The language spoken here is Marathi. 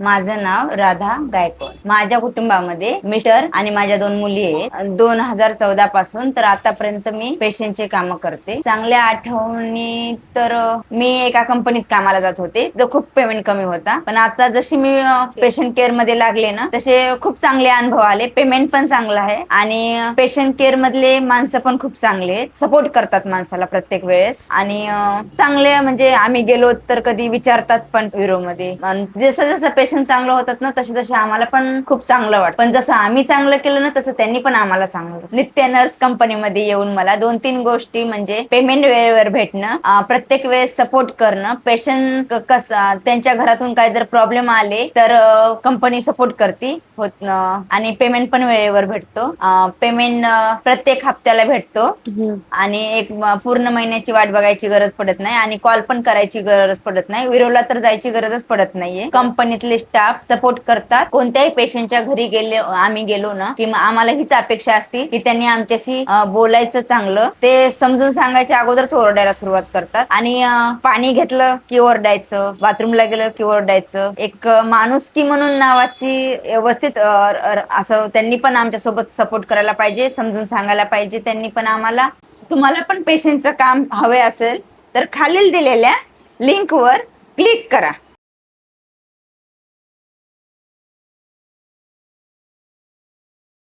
माझं नाव राधा गायकवाड। माझ्या कुटुंबामध्ये मिस्टर आणि माझ्या 2 मुली आहेत। 2014 पासून तर आतापर्यंत मी पेशंटचे काम करते। चांगल्या आठवणी तर मी एका कंपनीत कामाला जात होते, जो खूप पेमेंट कमी होता, पण आता जशी मी पेशंट केअर मध्ये लागले ना, तसे खूप चांगले अनुभव आले। पेमेंट पण चांगलं आहे आणि पेशंट केअर मधले माणसं पण खूप चांगले आहेत, सपोर्ट करतात माणसाला प्रत्येक वेळेस आणि चांगले म्हणजे आम्ही गेलो तर कधी विचारतात पण ब्युरो मध्ये। जसं जसं पेशंट चांगलं होतात ना, तसे तसे आम्हाला पण खूप चांगलं वाटतं, पण जसं आम्ही चांगलं केलं ना, तसं त्यांनी पण आम्हाला चांगलं। नित्य नर्स कंपनीमध्ये येऊन मला 2-3 गोष्टी म्हणजे पेमेंट वेळेवर भेटणं, प्रत्येक वेळेस सपोर्ट करणं, पेशंट कसं त्यांच्या घरातून काय जर प्रॉब्लेम आले तर कंपनी सपोर्ट करते आणि पेमेंट पण वेळेवर भेटतो। पेमेंट प्रत्येक हप्त्याला भेटतो आणि एक पूर्ण महिन्याची वाट बघायची गरज पडत नाही आणि कॉल पण करायची गरज पडत नाही। विरोला तर जायची गरजच पडत नाहीये। कंपनीतले स्टाफ सपोर्ट करतात। कोणत्याही पेशंटच्या घरी आम्ही गेलो ना, की आम्हाला हीच अपेक्षा असते की त्यांनी आमच्याशी बोलायचं चांगलं, ते समजून सांगायच्या अगोदरच ओरडायला सुरुवात करतात आणि पाणी घेतलं की ओरडायचं, बाथरूमला गेलं की ओरडायचं। एक माणुसकी म्हणून नावाची व्यवस्थित असं त्यांनी पण आमच्या सोबत सपोर्ट करायला पाहिजे, समजून सांगायला पाहिजे त्यांनी पण आम्हाला। तुम्हाला पण पेशंटचं काम हवे असेल तर खालील दिलेल्या लिंकवर क्लिक करा।